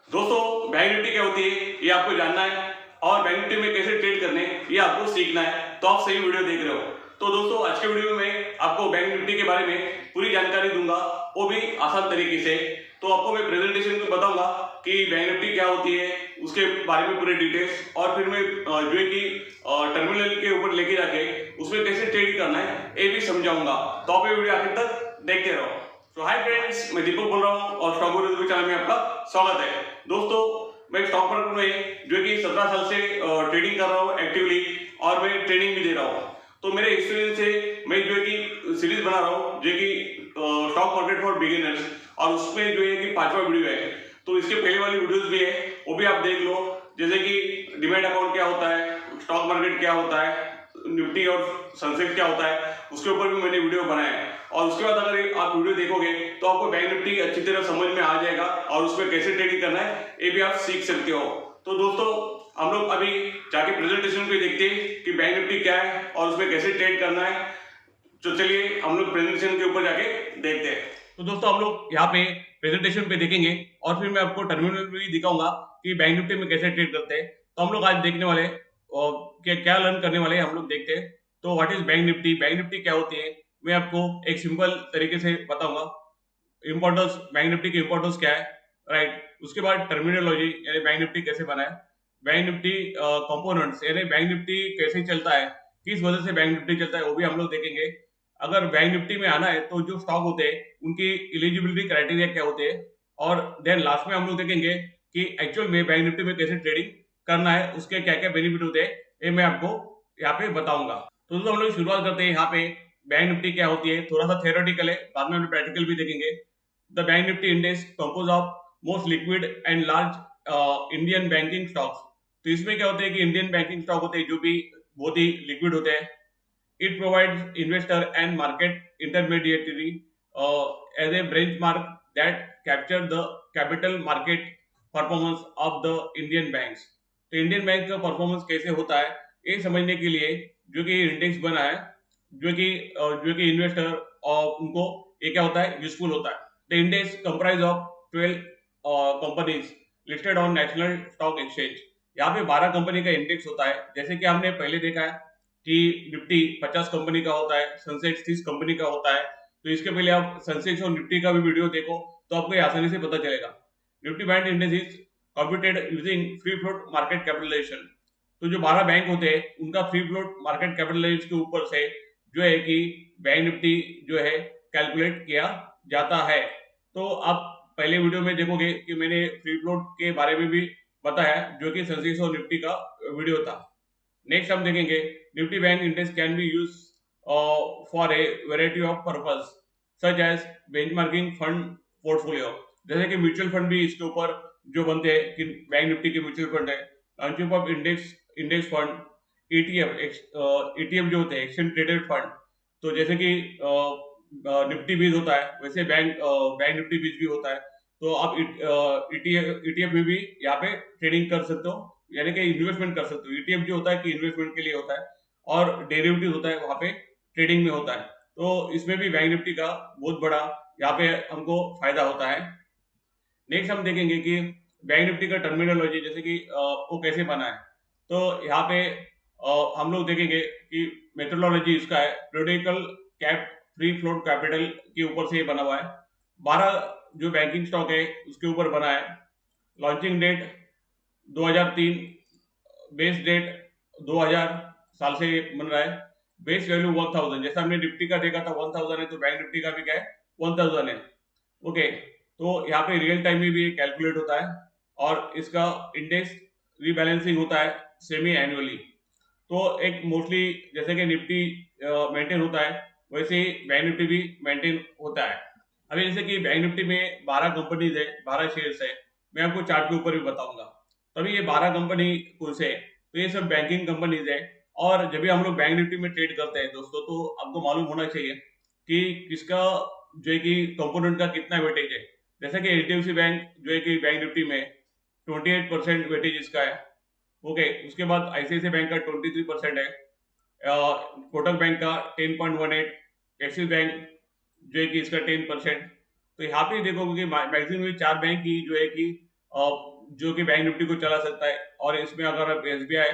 दोस्तों bank Nifty क्या होती है ये आपको जानना है और बैंक निफ्टी में कैसे ट्रेड करने हैं ये आपको सीखना है तो आप सही वीडियो देख रहे हो। तो दोस्तों आज के वीडियो में मैं आपको बैंक निफ्टी के बारे में पूरी जानकारी दूंगा, वो भी आसान तरीके से। तो आपको मैं प्रेजेंटेशन में बताऊंगा कि बैंक निफ्टी क्या होती है, उसके बारे में पूरे डिटेल्स, और फिर मैं जो है कि टर्मिनल के ऊपर लेके जाके उसमें कैसे ट्रेड करना है ये भी समझाऊंगा। तो आप ये वीडियो आखिर तक देखते रहो। तो हाय फ्रेंड्स, मैं दीपक बोल रहा हूँ और स्टॉक गुरु चैनल में आपका स्वागत है। दोस्तों मैं स्टॉक मार्केट में जो कि 17 साल से ट्रेडिंग कर रहा हूँ एक्टिवली, और मैं ट्रेनिंग भी दे रहा हूँ। तो मेरे एक्सपीरियंस से मैं जो है कि सीरीज बना रहा हूँ जो कि स्टॉक मार्केट फॉर बिगिनर्स, और उसमें जो है कि 5वां वीडियो है। तो इसके पहले वाली वीडियोस भी है, वो भी आप देख लो, जैसे कि डिमैट अकाउंट क्या होता है, स्टॉक मार्केट क्या होता है, निफ्टी और सेंसेक्स क्या होता है, उसके ऊपर भी मैंने वीडियो बनाया है। और उसके बाद अगर आप वीडियो देखोगे तो आपको बैंक निफ्टी अच्छी तरह समझ में आ जाएगा और उसमें कैसे ट्रेडिंग करना है ये भी आप सीख सकते हो। तो दोस्तों हम लोग अभी जाके प्रेजेंटेशन पे देखते हैं कि बैंक निफ्टी क्या है और उसमें कैसे ट्रेड करना है। तो चलिए हम लोग प्रेजेंटेशन के ऊपर जाके देखते हैं। तो दोस्तों हम लोग यहाँ पे प्रेजेंटेशन पे देखेंगे और फिर मैं आपको टर्मिनल भी दिखाऊंगा कि बैंक निफ्टी में कैसे ट्रेड करते हैं। तो हम लोग आज देखने वाले और क्या लर्न करने वाले हैं, हम लोग देखते हैं। तो what is bank Nifty, bank Nifty क्या होती है, मैं आपको एक सिंपल तरीके से बताऊंगा। इंपॉर्टेंस, बैंक निफ्टी की इंपॉर्टेंस क्या है, राइट। उसके बाद टर्मिनोलॉजी यानी बैंक निफ्टी कैसे बना है, बैंक निफ्टी कंपोनेंट्स यानी बैंक निफ्टी कैसे चलता है, किस वजह से बैंक निफ्टी चलता है, वो भी हम लोग देखेंगे। अगर बैंक निफ्टी में आना है तो जो स्टॉक होते हैं उनकी एलिजिबिलिटी क्राइटेरिया क्या होते हैं, और देन लास्ट में हम लोग देखेंगे कि एक्चुअल में बैंक निफ्टी में कैसे ट्रेडिंग करना है, उसके क्या क्या बेनिफिट होते हैं, ये मैं आपको यहाँ पे बताऊंगा। तो दोस्तों हम लोग शुरुआत करते हैं यहाँ पे। बैंक निफ्टी क्या होती है, थोड़ा सा थियोरेटिकल है, बाद में हम प्रैक्टिकल भी देखेंगे। The bank Nifty index compose of most liquid and large Indian banking stocks. तो इसमें क्या होते हैं कि इंडियन बैंकिंग स्टॉक होते हैं जो भी बहुत ही लिक्विड होते हैं। It provides investor and market intermediary as a benchmark that capture the capital market performance of the Indian banks. तो इंडियन बैंक का परफॉर्मेंस कैसे होता है ये समझने के लिए जो कि इंडेक्स बना है, जो कि इन्वेस्टर और उनको ये क्या होता है, यूजफुल होता है। The index comprise of 12 companies listed on national stock exchange. यहाँ पे 12 कंपनी का इंडेक्स होता है, जैसे कि हमने पहले देखा है कि निफ्टी 50 कंपनी का होता है, सेंसेक्स 30 कंपनी का होता है। तो इसके पहले आप सेंसेक्स और निफ्टी का भी वीडियो देखो तो आपको ये आसानी से पता चलेगा। Nifty bank index is computed using free float market capitalisation. तो जो 12 बैंक होते हैं उनका फ्री फ्लोट मार्केट कैपिटलाइजेशन के ऊपर से जो है कि बैंक निफ्टी जो है कैलकुलेट किया जाता है। तो आप पहले वीडियो में देखोगे कि मैंने फ्री फ्लोट के बारे में भी बताया, जो कि सेंसेक्स और निफ्टी का वीडियो था। नेक्स्ट हम देखेंगे Nifty bank index can be use for a variety of purpose such as benchmarking fund portfolio. जैसे कि म्यूचुअल फंड भी इसके ऊपर जो बनते हैं कि बैंक निफ्टी के म्यूचुअल फंड है, launching of index index fund, ETF ETF जो होते हैं एक्सचेंज ट्रेडेड फंड। तो जैसे कि निफ्टी बीज होता है वैसे बैंक निफ्टी बीज भी होता है। तो आप ईटीएफ में भी यहाँ पे ट्रेडिंग कर सकते हो, यानी कि इन्वेस्टमेंट कर सकते हो। ईटीएफ जो होता है कि इन्वेस्टमेंट के लिए होता है, और डेरिवेटिव होता है वहां पे ट्रेडिंग में होता है। तो इसमें भी बैंक निफ्टी का बहुत बड़ा यहाँ पे हमको फायदा होता है। नेक्स्ट हम देखेंगे कि बैंक निफ्टी का टर्मिनोलॉजी, जैसे कि वो कैसे बना है। तो यहाँ पे हम लोग देखेंगे कि मेथोडोलॉजी इसका है periodical cap free float capital के ऊपर से ये बना हुआ है। 12 जो बैंकिंग स्टॉक है उसके ऊपर बना है। लॉन्चिंग डेट 2003, बेस डेट 2000 साल से बन रहा है। बेस वैल्यू 1000, जैसा हमने निफ्टी का देखा था 1000 है, तो बैंक निफ्टी का भी क्या है 1000 है। ओके, तो यहाँ पे रियल टाइम में भी कैलकुलेट होता है, और इसका इंडेक्स रीबैलेंसिंग होता है सेमी एनुअली। तो एक मोस्टली जैसे कि निफ्टी मेंटेन होता है वैसे ही बैंक निफ्टी भी मेंटेन होता है। अभी जैसे कि बैंक निफ्टी में 12 कंपनीज है, 12 शेयर्स है, मैं आपको चार्ट के ऊपर भी बताऊंगा। तभी ये 12 कंपनी कौन से है, तो ये सब बैंकिंग कंपनीज है। और जब भी हम लोग बैंक निफ्टी में ट्रेड करते हैं दोस्तों, तो आपको मालूम होना चाहिए कि किसका जो है कि कंपोनेंट का कितना वेटेज है। जैसे कि एचडीएफसी बैंक जो है कि बैंक निफ्टी में 28% वेटेज इसका है। ओके, उसके बाद आईसीआईसीआई बैंक का 23% है, कोटक बैंक का 10.18, एक्सिस बैंक जो है कि इसका 10%। तो यहाँ पे देखोगे कि मैक्सिमम 4 बैंक की जो है कि जो कि बैंक निफ्टी को चला सकता है। और इसमें अगर आप एसबीआई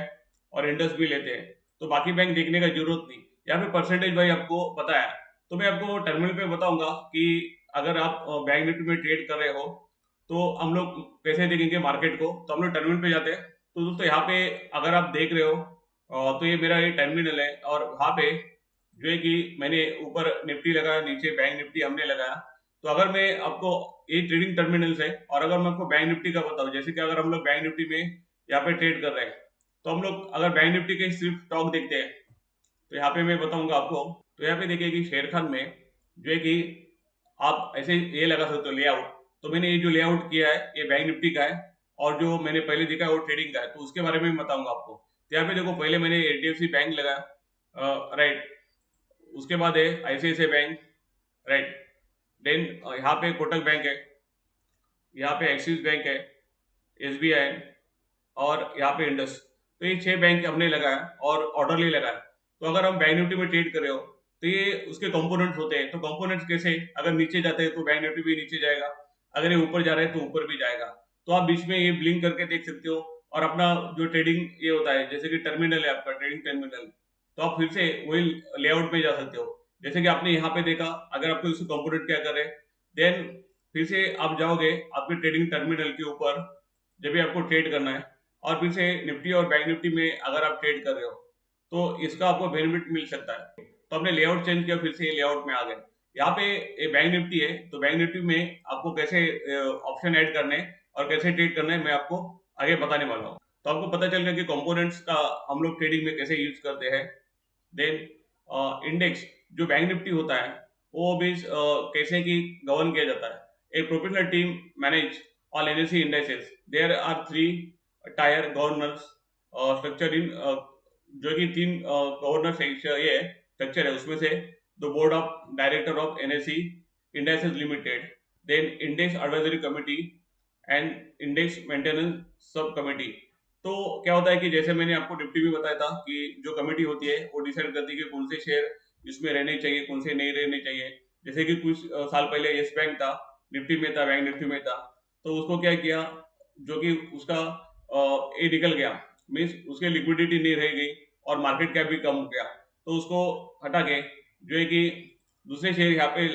और इंडस भी लेते हैं तो बाकी बैंक देखने का जरूरत नहीं। यहाँ पे परसेंटेज भाई आपको पता है, तो मैं आपको टर्मिनल पे बताऊंगा कि अगर आप बैंक निफ्टी में ट्रेड कर रहे हो तो हम लोग कैसे देखेंगे मार्केट को। तो हम लोग टर्मिनल पे जाते हैं। तो दोस्तों यहाँ पे अगर आप देख रहे हो तो ये मेरा ये टर्मिनल है, और वहाँ पे जो है कि मैंने ऊपर निफ्टी लगाया, नीचे बैंक निफ्टी हमने लगाया। तो अगर मैं आपको ये ट्रेडिंग टर्मिनल्स है, और अगर मैं आपको बैंक निफ्टी का बताऊं, जैसे कि अगर हम लोग बैंक निफ्टी में यहाँ पे ट्रेड कर रहे हैं, तो हम लोग अगर बैंक निफ्टी के सिर्फ स्टॉक देखते हैं तो यहाँ पे मैं बताऊंगा आपको। तो यहाँ पे देखिए कि शेर खान में जो है कि आप ऐसे ये लगा सकते हो लेआउट। तो मैंने ये जो लेआउट किया है ये बैंक निफ्टी का है, और जो मैंने पहले देखा है वो ट्रेडिंग का है, तो उसके बारे में बताऊंगा आपको। तो यहाँ पे देखो पहले मैंने एचडीएफसी बैंक लगाया, राइट। उसके बाद है आईसीआईसीआई बैंक, राइट। देन यहाँ पे कोटक बैंक है, यहाँ पे एक्सिस बैंक है, एसबीआई और यहाँ पे इंडस। तो ये 6 बैंक हमने लगाया और ऑर्डरली लगाया। तो अगर हम बैंक निफ्टी में ट्रेड कर रहे हो तो ये उसके कंपोनेंट्स होते हैं। तो कंपोनेंट्स कैसे, अगर नीचे जाते हैं तो बैंक निफ्टी भी नीचे जाएगा, अगर ये ऊपर जा रहे हैं तो ऊपर भी जाएगा। तो आप बीच में ये ब्लिंक करके देख सकते हो। और अपना जो ट्रेडिंग ये होता है, जैसे कि टर्मिनल है आपका ट्रेडिंग टर्मिनल, तो आप फिर से वही लेआउट में जा सकते हो। जैसे कि आपने यहाँ पे देखा, अगर आपको इसको कंपोनेंट क्या करे, देन फिर से आप जाओगे आपके ट्रेडिंग टर्मिनल के ऊपर जब भी आपको ट्रेड करना है, और फिर से निफ्टी और बैंक निफ्टी में अगर आप ट्रेड कर रहे हो तो इसका आपको बेनिफिट मिल सकता है। तो आपने लेआउट चेंज किया, फिर से ये लेआउट में आ गए। यहाँ पे ये बैंक निफ्टी है, तो बैंक निफ्टी में आपको कैसे ऑप्शन ऐड करने हैं और कैसे ट्रेड करना है मैं आपको आगे बताने वाला हूँ। तो आपको पता चल गया कि कंपोनेंट्स का हम लोग ट्रेडिंग में कैसे यूज करते हैं। देन इंडेक्स जो बैंक निफ्टी होता है वो भी कैसे कि गवर्न किया जाता है। एक professional team manage all NSC indices. There are 3 tier governors structure in, जो कि 3 गवर्नर्स ये स्ट्रक्चर है, उसमें से the board of director of NSC indices limited, then index advisory committee and index maintenance sub committee. तो क्या होता है कि जैसे मैंने आपको निफ्टी में बताया था कि जो कमेटी होती है वो डिसाइड करती है कि कौन से शेयर इसमें रहने चाहिए, कौन से नहीं रहने चाहिए। जैसे कि कुछ साल पहले यस बैंक था, निफ्टी में था, बैंक निफ्टी में था। तो उसको क्या किया, जो कि उसका ये निकल गया, मीन्स उसकी लिक्विडिटी नहीं रह गई और मार्केट कैप भी कम हो गया, तो उसको हटा के जो है कि दूसरे शेयर यहाँ पे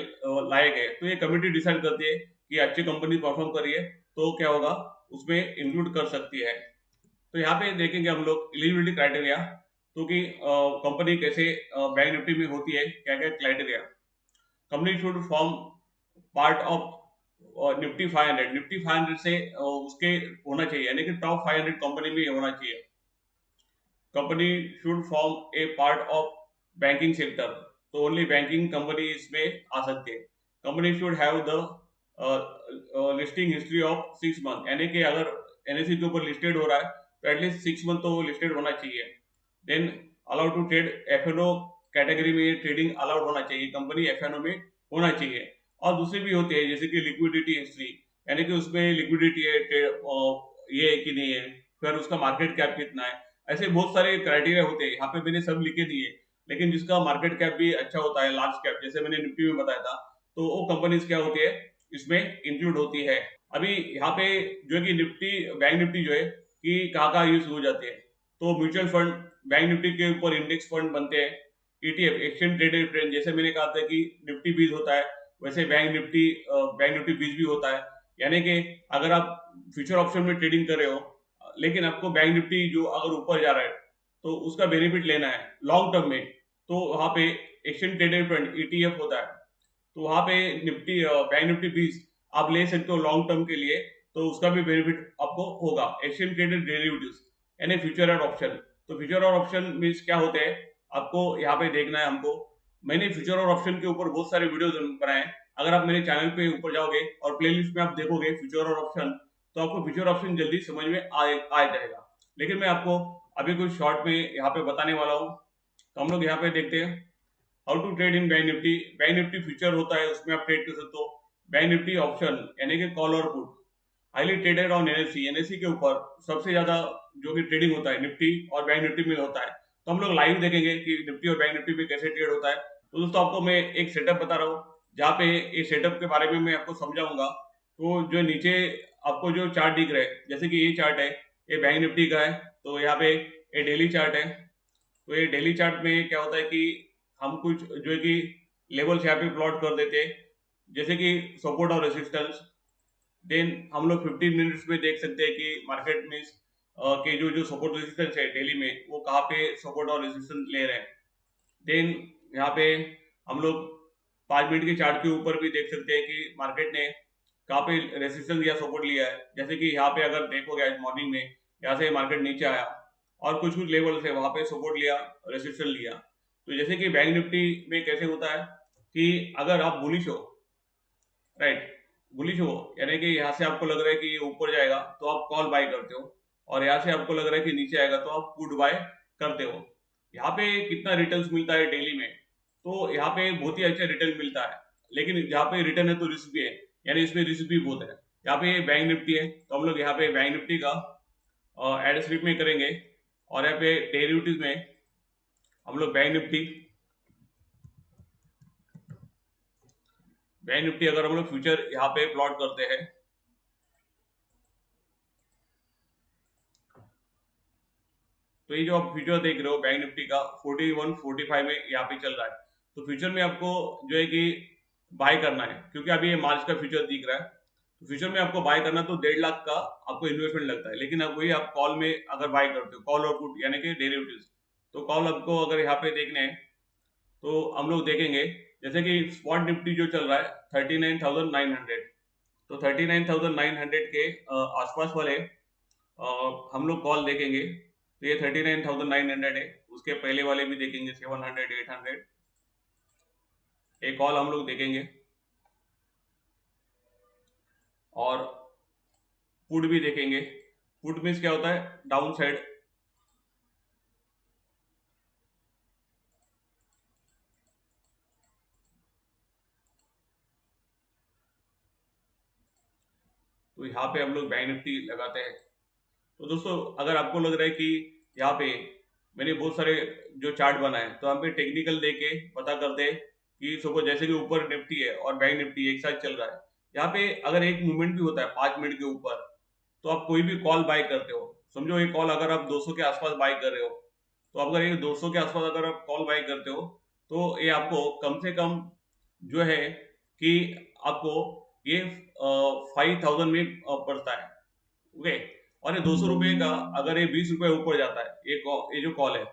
लाए गए। तो ये कमेटी डिसाइड करती है कि अच्छी कंपनी परफॉर्म कर रही है तो क्या होगा, उसमें इंक्लूड कर सकती है। तो यहाँ पे देखेंगे हम लोग एलिजिबिलिटी क्राइटेरिया, तो कि कंपनी कैसे बैंक निफ्टी में होती है, क्या क्या criteria. Company should form part of Nifty 500। Nifty 500 से उसके होना चाहिए, यानी कि टॉप 500 कंपनी में होना चाहिए। Company should form A part of banking sector, तो ओनली बैंकिंग कंपनी इसमें आ सकती है। Company should have the listing history of 6 month, यानी कि अगर एनएससी के ऊपर लिस्टेड हो रहा है तो एटलीस्ट 6 मंथ तो लिस्टेड होना चाहिए। Then allowed to trade FNO category में ट्रेडिंग अलाउड होना चाहिए, कंपनी एफएनओ में होना चाहिए। और दूसरी भी होती है जैसे कि लिक्विडिटी हिस्ट्री, यानी कि उसमें लिक्विडिटी है, ये है कि नहीं है, फिर उसका मार्केट कैप कितना है। ऐसे बहुत सारे क्राइटेरिया होते हैं, यहाँ पे मैंने सब लिखे दिए। लेकिन जिसका मार्केट कैप भी अच्छा होता है, लार्ज कैप, जैसे मैंने निफ्टी में बताया था, तो वो कंपनीज क्या होती है इसमें इंक्लूड होती है। अभी यहाँ पे जो है कि निफ्टी बैंक निफ्टी जो है कि कहाँ कहाँ यूज हो जाते हैं, तो म्यूचुअल फंड बैंक निफ्टी के ऊपर इंडेक्स फंड बनते हैं। ईटीएफ एक्सचेंज ट्रेडेड फंड, जैसे मैंने कहा था कि निफ्टी बीज होता है, वैसे बैंक निफ्टी बीज भी होता है। यानी कि अगर आप फ्यूचर ऑप्शन में ट्रेडिंग कर रहे हो लेकिन आपको बैंक निफ्टी जो अगर ऊपर जा रहा है तो उसका बेनिफिट लेना है लॉन्ग टर्म में, तो वहाँ पे एक्सचेंज ट्रेडेड फंड ईटीएफ होता है। तो वहाँ पे निफ्टी बैंक निफ्टी 20 आप ले सकते हो लॉन्ग टर्म के लिए, तो उसका भी बेनिफिट आपको होगा। एक्सचेंज ट्रेडेड डेरिवेटिव्स यानी फ्यूचर और ऑप्शन। तो फ्यूचर और ऑप्शन मीन्स क्या होते हैं, आपको यहाँ पे देखना है हमको। मैंने फ्यूचर और ऑप्शन के ऊपर बहुत सारे वीडियोस बनाए हैं। अगर आप मेरे चैनल पे ऊपर जाओगे और प्लेलिस्ट में आप देखोगे फ्यूचर और ऑप्शन, तो आपको फ्यूचर ऑप्शन जल्दी समझ में आ जाएगा। लेकिन मैं आपको अभी कुछ शॉर्ट में यहाँ पे बताने वाला हूँ। तो हम लोग यहाँ पे देखते हैं how to trade in bank Nifty. Bank Nifty future होता है, उसमें आप ट्रेड कर सकते हो। बैंक निफ्टी ऑप्शन यानी कि कॉल और put, highly traded on NSC. NSC के ऊपर सबसे ज्यादा जो भी ट्रेडिंग होता है निफ्टी और बैंक निफ्टी में होता है। तो हम लोग लाइव देखेंगे कि निफ्टी और बैंक निफ्टी में कैसे ट्रेड होता है। तो दोस्तों आपको मैं एक सेटअप बता रहा हूँ, जहाँ पे ये सेटअप के बारे में मैं आपको समझाऊंगा। तो जो नीचे आपको जो चार्ट दिख रहा है, जैसे कि ये चार्ट है, ये बैंक निफ्टी का है। तो यहाँ पे ये डेली चार्ट है। तो ये डेली चार्ट में क्या होता है कि हम कुछ जो है कि लेवल्स यहाँ पे प्लॉट कर देते हैं, जैसे कि सपोर्ट और रेसिस्टेंस। देन हम लोग 15 मिनट्स में देख सकते हैं कि मार्केट में के जो जो सपोर्ट रेजिस्टेंस है डेली में, वो कहाँ पे सपोर्ट और रेजिस्टेंस ले रहे हैं। देन यहाँ पे हम लोग 5 मिनट के चार्ट के ऊपर भी देख सकते हैं कि मार्केट ने कहाँ पे रेजिस्टेंस या सपोर्ट लिया है। जैसे कि यहाँ पे अगर देखोगे आज मॉर्निंग में यहाँ से मार्केट नीचे आया और कुछ कुछ लेवल से वहां पे सपोर्ट लिया, रेजिस्टेंस लिया। तो जैसे कि बैंक निफ्टी में कैसे होता है कि अगर आप बुलिश हो, राइट, बुलिश हो यानी कि यहाँ से आपको लग रहा है कि ये ऊपर जाएगा तो आप कॉल बाय करते हो, और यहाँ से आपको लग रहा है कि नीचे आएगा तो आप पुट बाय करते हो। यहाँ पे कितना रिटर्न्स मिलता है डेली में, तो यहाँ पे बहुत ही अच्छा रिटर्न मिलता है। लेकिन यहाँ पे रिटर्न है तो रिस्क भी है, यानी इसमें रिस्क भी बहुत है। यहाँ पे बैंक निफ्टी है तो हम लोग यहाँ पे बैंक निफ्टी का एड स्लिप में करेंगे, और यहाँ पे डेरिवेटिव में हम लोग बैंक निफ्टी अगर हम लोग फ्यूचर यहाँ पे प्लॉट करते हैं, तो ये जो आप फ्यूचर देख रहे हो बैंक निफ्टी का 41 45 में यहाँ पे चल रहा है। तो फ्यूचर में आपको जो है कि बाय करना है, क्योंकि अभी ये मार्च का फ्यूचर दिख रहा है। तो फ्यूचर में आपको बाय करना तो 1.5 लाख का आपको इन्वेस्टमेंट लगता है। लेकिन अब वही आप कॉल में अगर बाय करते हो, कॉल और पुट यानी कि डेरिवेटिव्स, तो कॉल आपको अगर यहाँ पे देखने हैं तो हम लोग देखेंगे जैसे कि स्पॉट निफ्टी जो चल रहा है 39,900, तो 39,900 के आसपास वाले हम लोग कॉल देखेंगे। तो ये 39,900 है, उसके पहले वाले भी देखेंगे 700 800, एक कॉल हम लोग देखेंगे, और पुट भी देखेंगे। पुट मीन्स क्या होता है, डाउन साइड। तो यहाँ पे हम लोग बैंक निफ्टी लगाते हैं। तो दोस्तों अगर आपको लग रहा है कि यहाँ पे मैंने बहुत सारे जो चार्ट बनाए, तो हम पे टेक्निकल देके पता करते हैं कि सपोज जैसे कि ऊपर निफ्टी है और बैंक निफ्टी एक साथ चल रहा है, यहाँ पे अगर एक मूवमेंट भी होता है 5 मिनट के ऊपर, तो आप कोई भी कॉल बाय करते हो, समझो ये कॉल अगर आप 200 के आसपास बाय कर रहे हो, तो अगर ये 200 के आसपास अगर आप कॉल बाय करते हो, तो ये आपको कम से कम जो है कि आपको ये 5,000 में पड़ता है। ओके, और ये 200 रुपए का अगर ये 20 रुपए ऊपर जाता है, ये जो कॉल है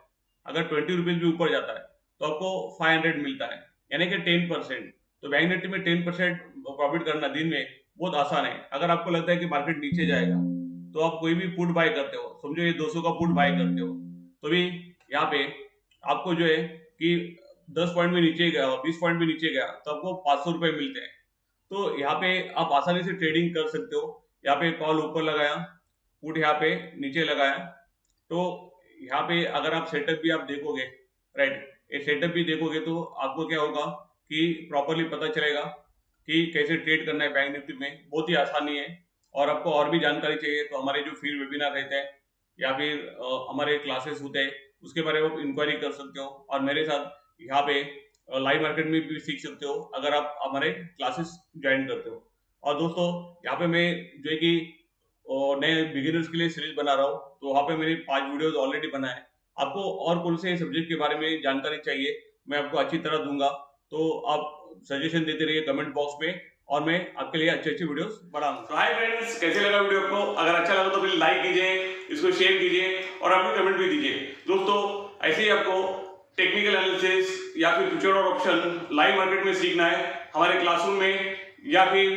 अगर 20 रुपीज भी ऊपर जाता है तो आपको 500 मिलता है, यानी कि 10%। तो बैंक निफ्टी में 10% प्रॉफिट करना दिन में बहुत आसान है। अगर आपको लगता है कि मार्केट नीचे जाएगा तो आप कोई भी पुट बाय करते हो, समझो ये 200 का पुट बाय करते हो, तो भी यहाँ पे आपको जो है कि 10 पॉइंट में नीचे गया, 20 पॉइंट में नीचे गया तो आपको 500 रुपए मिलते हैं। तो यहाँ पे आप आसानी से ट्रेडिंग कर सकते हो। यहाँ पे कॉल ऊपर लगाया, पुट यहाँ पे नीचे लगाया, तो यहाँ पे अगर आप सेटअप भी आप देखोगे, राइट, ये सेटअप भी देखोगे तो आपको क्या होगा कि प्रॉपरली पता चलेगा कि कैसे ट्रेड करना है बैंक निफ्टी में। बहुत ही आसानी है। और आपको और भी जानकारी चाहिए तो हमारे जो फ्री वेबिनार रहते हैं या फिर हमारे क्लासेस होते हैं, उसके बारे में आप इंक्वायरी कर सकते हो, और मेरे साथ यहाँ पे लाइव मार्केट में भी सीख सकते हो अगर आप हमारे क्लासेस ज्वाइन करते हो। और दोस्तों यहाँ पे मैं जो है कि नए बिगिनर्स के लिए सीरीज बना रहा हूँ, तो वहाँ पे मैंने 5 वीडियोस ऑलरेडी बनाए। आपको और कौन से सब्जेक्ट के बारे में जानकारी चाहिए, मैं आपको अच्छी तरह दूंगा, तो आप सजेशन देते रहिए कमेंट बॉक्स में, और मैं आपके लिए अच्छे अच्छे वीडियोस बनाऊंगा। तो हाय फ्रेंड्स, कैसे लगा वीडियो आपको? अगर अच्छा लगा तो प्लीज लाइक कीजिए, इसको शेयर कीजिए, और अपनी कमेंट भी दीजिए। दोस्तों ऐसे ही आपको टेक्निकल एनालिसिस या फिर फ्यूचर और ऑप्शन लाइव मार्केट में सीखना है हमारे क्लासरूम में या फिर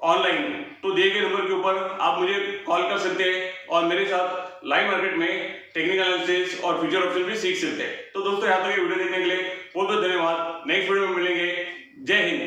ऑनलाइन, तो दिए गए नंबर के ऊपर आप मुझे कॉल कर सकते हैं और मेरे साथ लाइव मार्केट में टेक्निकल एनालिसिस और फ्यूचर ऑप्शन भी सीख सकते हैं। तो दोस्तों यहाँ तक ये वीडियो देखने के लिए बहुत बहुत धन्यवाद। नेक्स्ट वीडियो में मिलेंगे। जय हिंद।